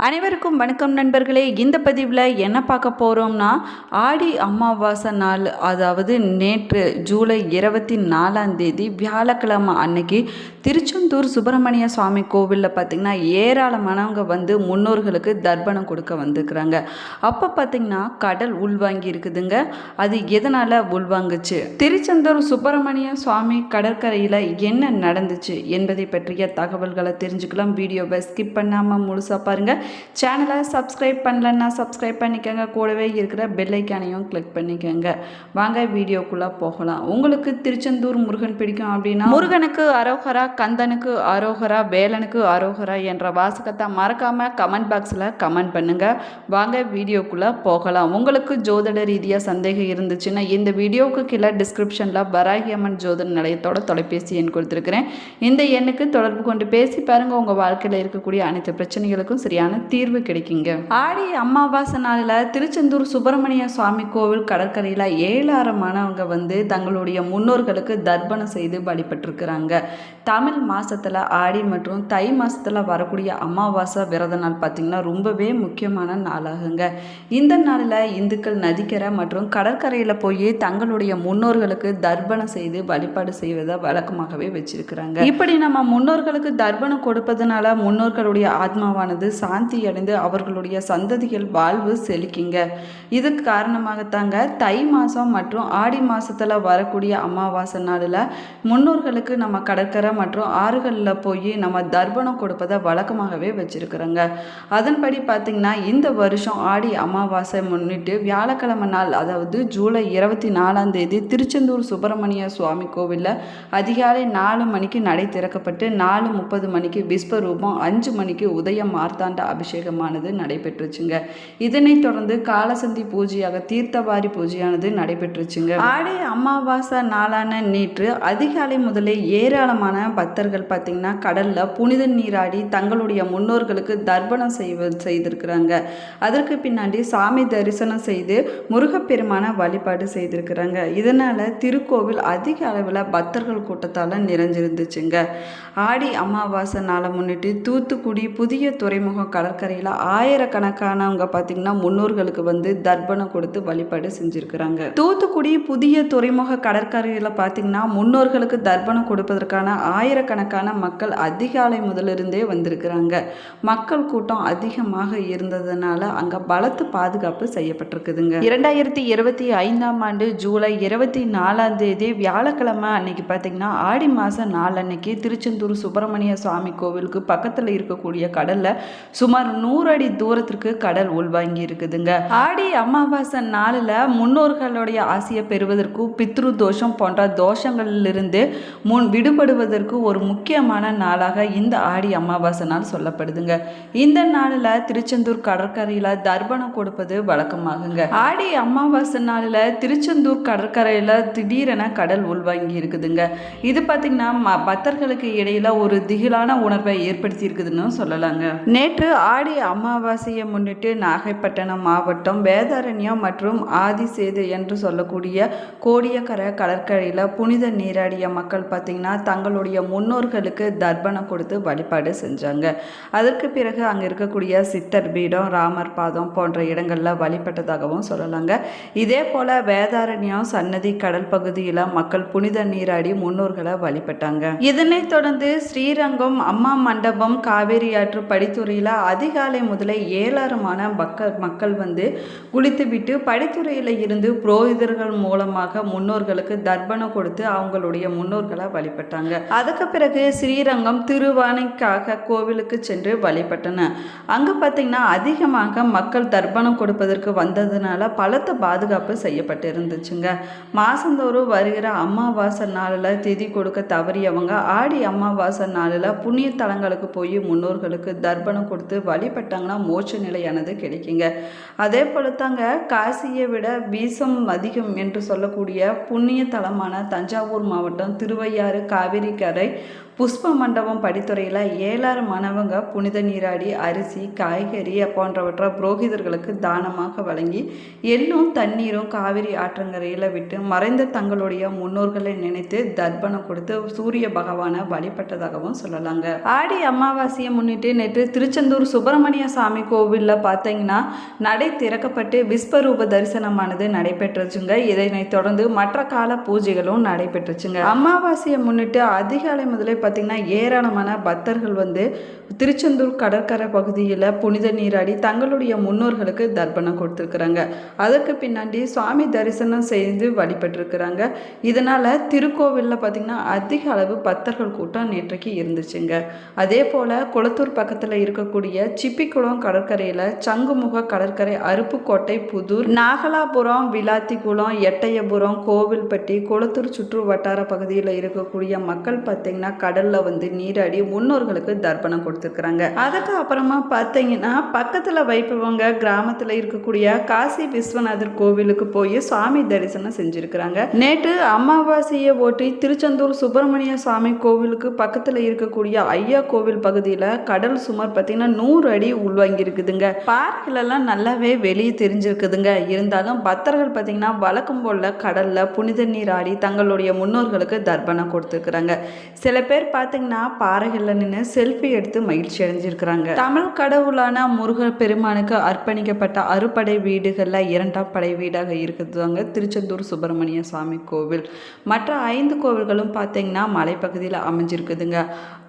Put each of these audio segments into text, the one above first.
அனைவருக்கும் வணக்கம் நண்பர்களே. இந்த பதிவில் என்ன பார்க்க போகிறோம்னா, ஆடி அமாவாசை நாள், அதாவது நேற்று ஜூலை 24 வியாழக்கிழமை அன்னைக்கு திருச்செந்தூர் சுப்பிரமணிய சுவாமி கோவிலில் பார்த்திங்கன்னா ஏராளமானவங்க வந்து முன்னோர்களுக்கு தர்ப்பணம் கொடுக்க வந்துருக்குறாங்க. அப்போ பார்த்திங்கன்னா கடல் உள்வாங்கி இருக்குதுங்க. அது எதனால் உள்வாங்குச்சு, திருச்செந்தூர் சுப்பிரமணிய சுவாமி கடற்கரையில் என்ன நடந்துச்சு என்பதை பற்றிய தகவல்களை தெரிஞ்சுக்கலாம். வீடியோவை ஸ்கிப் பண்ணாமல் முழுசாக பாருங்கள். சேனலை சப்ஸ்கிரைப் பண்ணலன்னா சப்ஸ்கிரைப் பண்ணிக்கோங்க. கூடவே இருக்கிற பெல் ஐக்கானையும் கிளிக் பண்ணிக்கோங்க. வாங்க வீடியோக்குள்ளே போகலாம். உங்களுக்கு திருச்செந்தூர் முருகன் பிடிக்கும் அப்படின்னா முருகனுக்கு அரோகரா, கந்தனுக்கு அரோகரா, வேலனுக்கு அரோகரா என்ற வாசகத்தை மறக்காமல் கமெண்ட் பாக்ஸில் கமெண்ட் பண்ணுங்கள். வாங்க வீடியோக்குள்ளே போகலாம். உங்களுக்கு ஜோதிட ரீதியாக சந்தேகம் இருந்துச்சுன்னா இந்த வீடியோவுக்கு கீழே டிஸ்கிரிப்ஷனில் வராகி அம்மன் ஜோதிட நிலையத்தோட தொலைபேசி எண் கொடுத்துருக்கிறேன். இந்த எண்ணுக்கு தொடர்பு கொண்டு பேசி பாருங்கள். உங்கள் வாழ்க்கையில் இருக்கக்கூடிய அனைத்து பிரச்சனைகளுக்கும் சரியான தீர்வு கிடைக்குங்க. ஆடி அமாவாசை நாளில் திருச்செந்தூர் சுப்பிரமணிய சுவாமி கோவில் கடற்கரையில் ஏராளமானவங்க வந்து தங்களுடைய முன்னோர்களுக்கு தர்ப்பணம் செய்து வழிபட்டிருக்கிறாங்க. தமிழ் மாசத்துல ஆடி மற்றும் தை மாசத்துல வரக்கூடிய அமாவாசை விரத நாள் பார்த்திங்கன்னா ரொம்பவே முக்கியமான நாளாகுங்க. இந்த நாளில் இந்துக்கள் நதிக்கரை மற்றும் கடற்கரையில் போய் தங்களுடைய முன்னோர்களுக்கு தர்ப்பணம் செய்து வழிபாடு செய்வதை வழக்கமாகவே வச்சிருக்கிறாங்க. இப்படி நம்ம முன்னோர்களுக்கு தர்ப்பணம் கொடுப்பதனால முன்னோர்களுடைய ஆத்மாவானது சாந்தி அடைந்து அவர்களுடைய சந்ததிகள் வாழ்வு செழிக்குங்க. இதுக்கு காரணமாகத்தாங்க தை மாதம் மற்றும் ஆடி மாதத்தில் வரக்கூடிய அமாவாசை நாளில் முன்னோர்களுக்கு நம்ம கடற்கரை மற்றும் ஆறுகளில் போய் நம்ம தர்ப்பணம் கொடுப்பதை வழக்கமாகவே வச்சிருக்கிறோங்க. அதன்படி பார்த்திங்கன்னா இந்த வருஷம் ஆடி அமாவாசை முன்னிட்டு வியாழக்கிழமை நாள், அதாவது ஜூலை 24 திருச்செந்தூர் சுப்பிரமணிய சுவாமி கோவிலில் அதிகாலை 4 மணிக்கு நடை திறக்கப்பட்டு 4:30 மணிக்கு விஸ்வரூபம், 5 மணிக்கு உதய மார்த்தாண்ட அபிஷேகமானது நடைபெற்றுச்சுங்க. இதனைத் தொடர்ந்து காலசந்தி பூஜையாக தீர்த்தவாரி பூஜையானது நடைபெற்றுச்சுங்க. ஆடி அமாவாசை நாளான நேற்று அதிகாலை முதலே ஏராளமான பக்தர்கள் பார்த்தீங்கன்னா கடல்ல புனித நீராடி தங்களுடைய முன்னோர்களுக்கு தர்ப்பணம் செய்திருக்கிறாங்க. அதற்கு பின்னாடி சாமி தரிசனம் செய்து முருகப்பெருமான வழிபாடு செய்திருக்கிறாங்க. இதனால திருக்கோவில் அதிக அளவில் பக்தர்கள் கூட்டத்தால் நிறைஞ்சிருந்துச்சுங்க. ஆடி அமாவாசை நாளை முன்னிட்டு தூத்துக்குடி புதிய துறைமுகம் கடற்கரையில் ஆயிரக்கணக்கானவங்க பார்த்திங்கன்னா முன்னோர்களுக்கு வந்து தர்ப்பணம் கொடுத்து வழிபாடு செஞ்சுருக்கிறாங்க. தூத்துக்குடி புதிய துறைமுக கடற்கரையில் பார்த்திங்கன்னா முன்னோர்களுக்கு தர்ப்பணம் கொடுப்பதற்கான ஆயிரக்கணக்கான மக்கள் அதிகாலை முதலிருந்தே வந்திருக்கிறாங்க. மக்கள் கூட்டம் அதிகமாக இருந்ததுனால அங்கே பலத்து பாதுகாப்பு செய்யப்பட்டிருக்குதுங்க. 2025 ஜூலை 24 வியாழக்கிழமை அன்னைக்கு பார்த்திங்கன்னா ஆடி மாதம் நாளன்னைக்கு திருச்செந்தூர் சுப்பிரமணிய சுவாமி கோவிலுக்கு பக்கத்தில் இருக்கக்கூடிய கடலில் சுமார் 100 அடி தூரத்திற்கு கடல் உள்வாங்கி இருக்குதுங்க. ஆடி அமாவாசை நாளில் முன்னோர்களுடைய ஆசையை பெறுவதற்கு பித்ரு தோஷம் போன்ற தோஷங்களிலிருந்து விடுபடுவதற்கு ஒரு முக்கியமான நாளாக இந்த ஆடி அமாவாசை நாள் சொல்லப்படுதுங்க. இந்த நாளில் திருச்செந்தூர் கடற்கரையில் தர்ப்பணம் கொடுப்பது வழக்கமாகுங்க. ஆடி அமாவாசை நாளில் திருச்செந்தூர் கடற்கரையில் திடீரென கடல் உள்வாங்கி இருக்குதுங்க. இது பார்த்தீங்கன்னா பக்தர்களுக்கு இடையில ஒரு திகிலான உணர்வை ஏற்படுத்தி இருக்குதுன்னு சொல்லலாங்க. நேற்று ஆடி அமாவாசையை முன்னிட்டு நாகைப்பட்டினம் மாவட்டம் வேதாரண்யம் மற்றும் ஆதிசேது என்று சொல்லக்கூடிய கோடியக்கரை கடற்கரையில் புனித நீராடிய மக்கள் பார்த்திங்கன்னா தங்களுடைய முன்னோர்களுக்கு தர்ப்பணம் கொடுத்து வழிபாடு செஞ்சாங்க. அதற்கு பிறகு அங்கே இருக்கக்கூடிய சித்தர் பீடம், ராமர் பாதம் போன்ற இடங்களில் வழிபட்டதாகவும் சொல்லலாங்க. இதே போல் வேதாரண்யம் சன்னதி கடல் பகுதியில் மக்கள் புனித நீராடி முன்னோர்களை வழிபட்டாங்க. இதனைத் தொடர்ந்து ஸ்ரீரங்கம் அம்மா மண்டபம் காவேரி ஆற்று படித்துறையில் அதிகாலை முதலே ஏராளமான மக்கள் வந்து குளித்துவிட்டு படித்துறையில் இருந்து புரோகிதர்கள் மூலமாக முன்னோர்களுக்கு தர்ப்பணம் கொடுத்து அவங்களுடைய முன்னோர்களை வழிபட்டாங்க. அதுக்கு பிறகு ஸ்ரீரங்கம் திருவானைக்காக கோவிலுக்கு சென்று வழிபட்டன. அங்கே பார்த்தீங்கன்னா அதிகமாக மக்கள் தர்ப்பணம் கொடுப்பதற்கு வந்ததுனால பலத்த பாதுகாப்பு செய்யப்பட்டு இருந்துச்சுங்க. மாதந்தோறும் வருகிற அமாவாசை நாளில் திதி கொடுக்க தவறியவங்க ஆடி அமாவாசை நாளில் புண்ணிய தலங்களுக்கு போய் முன்னோர்களுக்கு தர்ப்பணம் கொடுத்து வழிபட்டாங்கன்னா மோட்ச நிலையானது கிடைக்குங்க. அதே போல தாங்க காசியை விட வீசம் அதிகம் என்று சொல்லக்கூடிய புண்ணிய தலமான தஞ்சாவூர் மாவட்டம் திருவையாறு காவிரி கரை புஷ்ப மண்டபம் படித்துறையில் 7000 மாணவங்க புனித நீராடி அரிசி காய்கறி போன்றவற்றை புரோகிதர்களுக்கு தானமாக வழங்கி எள்ளும் தண்ணீரும் காவிரி ஆற்றங்கரையில் விட்டு மறைந்த தங்களுடைய முன்னோர்களை நினைத்து தர்ப்பணம் கொடுத்து சூரிய பகவானை வழிபட்டதாகவும் சொல்லலாங்க. ஆடி அமாவாசையை முன்னிட்டு நேற்று திருச்செந்தூர் சுப்பிரமணிய சாமி கோவிலில் பார்த்தீங்கன்னா நடை திறக்கப்பட்டு விஸ்வரூப தரிசனமானது நடைபெற்றுச்சுங்க. இதனைத் தொடர்ந்து மற்ற கால பூஜைகளும் நடைபெற்றுச்சுங்க. அமாவாசையை முன்னிட்டு அதிகாலை முதலே பார்த்தீங்கன்னா ஏராளமான பக்தர்கள் வந்து திருச்செந்தூர் கடற்கரை பகுதியில் புனித நீராடி தங்களுடைய முன்னோர்களுக்கு தர்ப்பணம் கொடுத்துருக்குறாங்க. அதற்கு பின்னாடி சுவாமி தரிசனம் செய்து வழிபட்டிருக்கிறாங்க. இதனால் திருக்கோவிலில் பார்த்திங்கன்னா அதிக அளவு பக்தர்கள் கூட்டம் நேற்றைக்கு இருந்துச்சுங்க. அதே போல் குளத்தூர் பக்கத்தில் இருக்கக்கூடிய சிப்பிக்குளம் கடற்கரையில் சங்குமுக கடற்கரை, அருப்புக்கோட்டை, புதூர், நாகலாபுரம், விளாத்திக்குளம், எட்டயபுரம், கோவில்பட்டி, குளத்தூர் சுற்று வட்டார பகுதியில் இருக்கக்கூடிய மக்கள் பார்த்திங்கன்னா கடலில் வந்து நீராடி முன்னோர்களுக்கு தர்ப்பணம் கொடுத்துருக்குறாங்க. அதுக்கு அப்புறமா பார்த்தீங்கன்னா பக்கத்தில் வைப்பவங்க கிராமத்தில் இருக்கக்கூடிய காசி விஸ்வநாதர் கோவிலுக்கு போய் சுவாமி தரிசனம் செஞ்சுருக்கிறாங்க. நேற்று அமாவாசையை ஒட்டி திருச்செந்தூர் சுப்பிரமணிய சுவாமி கோவிலுக்கு பக்கத்தில் இருக்கக்கூடிய ஐயா கோவில் பகுதியில் கடல் சுமார் பார்த்தீங்கன்னா 100 அடி உள்வாங்கி இருக்குதுங்க. பாறைகளெல்லாம் நல்லாவே வெளியே தெரிஞ்சிருக்குதுங்க. இருந்தாலும் பக்தர்கள் பார்த்தீங்கன்னா வழக்கம் போல கடலில் புனித நீர் ஆடி தங்களுடைய முன்னோர்களுக்கு தர்ப்பணம் கொடுத்துருக்குறாங்க. சில பேர் பார்த்தீங்கன்னா பாறைகளில் நின்று செல்ஃபி எடுத்து மகிழ்ச்சி அடைஞ்சிருக்கிறாங்க. தமிழ் கடவுளான முருகர் பெருமானுக்கு அர்ப்பணிக்கப்பட்ட அறுபடை வீடுகளில் 2ஆம் படை வீடாக இருக்குதுங்க திருச்செந்தூர் சுப்பிரமணிய சுவாமி கோவில். மற்ற 5 கோவில்களும் பார்த்தீங்கன்னா மலைப்பகுதியில் அமைஞ்சிருக்குதுங்க.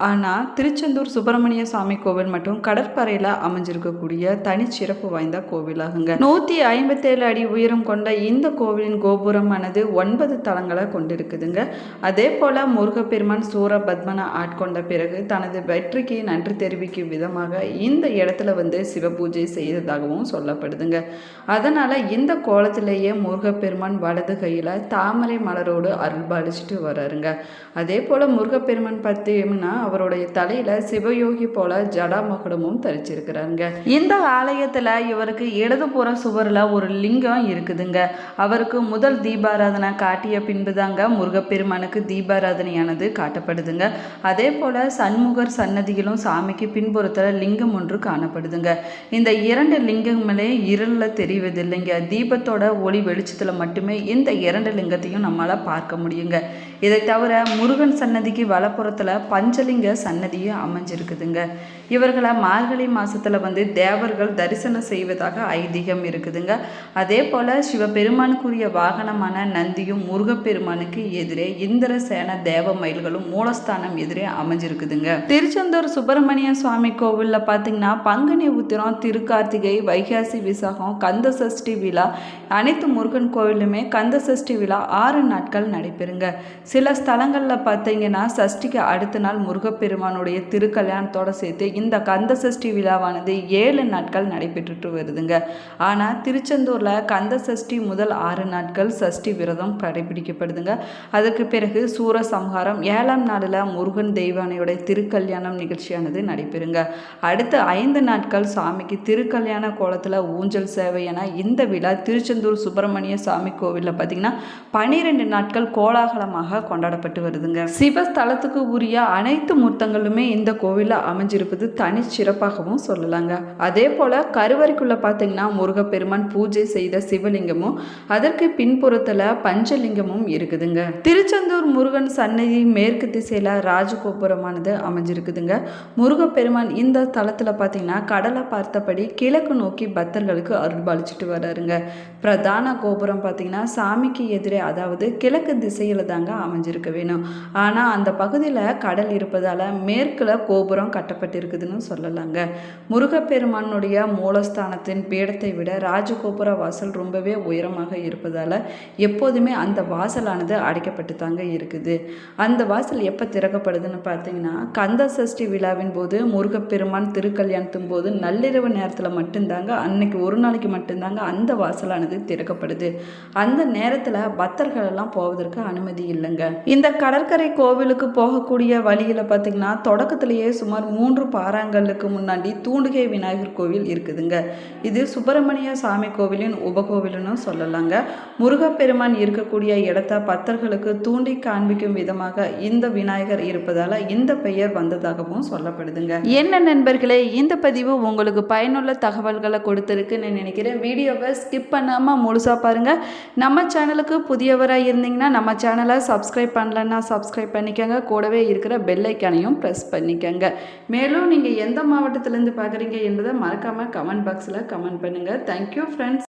ஆனால் திருச்செந்தூர் சுப்பிரமணிய சுவாமி கோவில் மற்றும் கடற்கரையில் அமைஞ்சிருக்கக்கூடிய தனிச்சிறப்பு வாய்ந்த கோவிலாகுங்க. 157 அடி உயரம் கொண்ட இந்த கோவிலின் கோபுரமானது 9 தளங்களை கொண்டிருக்குதுங்க. அதே போல முருகப்பெருமான் சூரபத்மனை ஆட்கொண்ட பிறகு தனது வெற்றிக்கு நன்றி தெரிவிக்கும் விதமாக இந்த இடத்துல வந்து சிவபூஜை செய்ததாகவும் சொல்லப்படுதுங்க. அதனால இந்த கோலத்திலேயே முருகப்பெருமான் வலது கையில் தாமரை மலரோடு அருள்பாலிச்சுட்டு வர்றாருங்க. அதே போல முருகப்பெருமான் பார்த்தீங்கன்னா அவருடைய தலையில சிவயோகி போல ஜடாமகுடமும் தரிச்சிருக்கிறாருங்க. இந்த ஆலயத்தில் இவருக்கு இடதுபுற சுவரில் ஒரு லிங்கம் இருக்குதுங்க. அவருக்கு முதல் தீபாராதனை காட்டிய பின்புதாங்க முருகப்பெருமானுக்கு தீபாராதனையானது காட்டப்படுதுங்க. அதே போல சண்முகர் சன்னதியிலும் சாமிக்கு பின்புறத்தில் லிங்கம் ஒன்று காணப்படுதுங்க. இந்த 2 லிங்கங்களே இருளில் தெரிவதில்லைங்க. தீபத்தோட ஒளி வெளிச்சத்தில் மட்டுமே இந்த 2 லிங்கத்தையும் நம்மளால் பார்க்க முடியுங்க. இதை தவிர முருகன் சன்னதிக்கு வலப்புறத்தில் பஞ்சலிங்க சன்னதியும் அமைஞ்சிருக்குதுங்க. இவர்களை மார்கழி மாதத்தில் வந்து தேவர்கள் தரிசனம் செய்வதாக ஐதீகம் இருக்குதுங்க. அதே போல் சிவபெருமானுக்குரிய வாகனமான நந்தியும் முருகப்பெருமானுக்கு எதிரே இந்திர சேன தேவ மயில்களும் மூலஸ்தானம் எதிரே அமைஞ்சிருக்குதுங்க. திருச்செந்தூர் சுப்பிரமணிய சுவாமி கோவிலில் பார்த்தீங்கன்னா பங்குனி உத்திரம், திருக்கார்த்திகை, வைகாசி விசாகம், கந்த சஷ்டி விழா அனைத்து முருகன் கோவிலுமே கந்த சஷ்டி விழா 6 நாட்கள் நடைபெறுங்க. சில ஸ்தலங்களில் பார்த்தீங்கன்னா சஷ்டிக்கு அடுத்த நாள் முருகப்பெருமானுடைய திருக்கல்யாணத்தோடு சேர்த்து இந்த கந்த சஷ்டி விழாவானது 7 நாட்கள் நடைபெற்றுட்டு வருதுங்க. ஆனால் திருச்செந்தூரில் கந்த சஷ்டி முதல் 6 நாட்கள் சஷ்டி விரதம் கடைபிடிக்கப்படுதுங்க. அதுக்கு பிறகு சூரசம்ஹாரம் 7ஆம் நாளில் முருகன் தெய்வானையோட திருக்கல்யாணம் நிகழ்ச்சியானது நடைபெறுங்க. அடுத்த 5 நாட்கள் சாமிக்கு திருக்கல்யாண கோலத்தில் ஊஞ்சல் சேவை என இந்த விழா திருச்செந்தூர் சுப்பிரமணிய சாமி கோவிலில் பார்த்தீங்கன்னா 12 நாட்கள் கோலாகலமாக கொண்டாடப்பட்டு வருதுங்க. சிவஸ்தலத்துக்கு உரிய அனைத்து மூர்த்தங்களுமே இந்த கோவிலில் அமைஞ்சிருப்பது தனி சிறப்பாகவும் சொல்லலாங்க. அதே போல கருவறைக்குள்ள பார்த்தீங்கன்னா முருகப்பெருமான் பூஜை செய்த சிவலிங்கமும் அதற்கு பின்புறத்தில் பஞ்சலிங்கமும் இருக்குதுங்க. திருச்செந்தூர் முருகன் சன்னதி மேற்கு திசையில் ராஜகோபுரமானது அமைஞ்சிருக்குதுங்க. முருகப்பெருமான் இந்த தலத்தில் பார்த்தீங்கன்னா கடலை பார்த்தபடி கிழக்கு நோக்கி பக்தர்களுக்கு அருள்பாலிச்சுட்டு வர்றாருங்க. பிரதான கோபுரம் பார்த்தீங்கன்னா சாமிக்கு எதிரே, அதாவது கிழக்கு திசையில் தாங்க அமைஞ்சிருக்க வேணும். ஆனால் அந்த பகுதியில் கடல் இருப்பதால் மேற்குல கோபுரம் கட்டப்பட்டிருக்குதுன்னு சொல்லலாங்க. முருகப்பெருமானுடைய மூலஸ்தானத்தின் பீடத்தை விட ராஜகோபுர வாசல் ரொம்பவே உயரமாக இருப்பதால் எப்போதுமே அந்த வாசலானது அடைக்கப்பட்டு தாங்க இருக்குது. அந்த வாசல் எப்போ திறக்கப்படுதுன்னு பார்த்தீங்கன்னா கந்த சஷ்டி விழாவின் போது முருகப்பெருமான் திருக்கல்யாணத்தின் போது நள்ளிரவு நேரத்தில் மட்டும்தாங்க, அன்னைக்கு ஒரு நாளைக்கு மட்டும்தாங்க அந்த வாசலானது திறக்கப்படுது. அந்த நேரத்தில் பக்தர்கள் எல்லாம் போவதற்கு அனுமதி இல்லைங்க. இந்த கடற்கரை கோவிலுக்கு போகக்கூடிய வழியில் பார்த்திங்கன்னா தொடக்கத்திலேயே சுமார் 3 பாறாங்கல்லுக்கு முன்னாடி தூண்டுகை விநாயகர் கோவில் இருக்குதுங்க. இது சுப்பிரமணிய சாமி கோவிலின் உபகோவில்னு சொல்லலாங்க. முருகப்பெருமான் இருக்கக்கூடிய இடத்த பக்தர்களுக்கு தூண்டி காண்பிக்கும் விதமாக இந்த விநாயகர் இருப்பதால் இந்த பெயர் வந்ததாகவும் சொல்லப்படுதுங்க. என்ன நண்பர்களே, இந்த பதிவு உங்களுக்கு பயனுள்ள தகவல்களை கொடுத்துருக்குன்னு நினைக்கிறேன். வீடியோவை ஸ்கிப் பண்ணாமல் முழுசாக பாருங்கள். நம்ம சேனலுக்கு புதியவராக இருந்தீங்கன்னா நம்ம சேனலை சப்ஸ்கிரைப் பண்ணலன்னா சப்ஸ்கிரைப் பண்ணிக்கோங்க. கூடவே இருக்கிற பெல் ஐக்கானையும் ப்ரெஸ் பண்ணிக்கோங்க. மேலும் நீங்கள் எந்த மாவட்டத்திலேருந்து பார்க்குறீங்க என்பதை மறக்காமல் கமெண்ட் பாக்ஸில் கமெண்ட் பண்ணுங்கள். Thank you friends.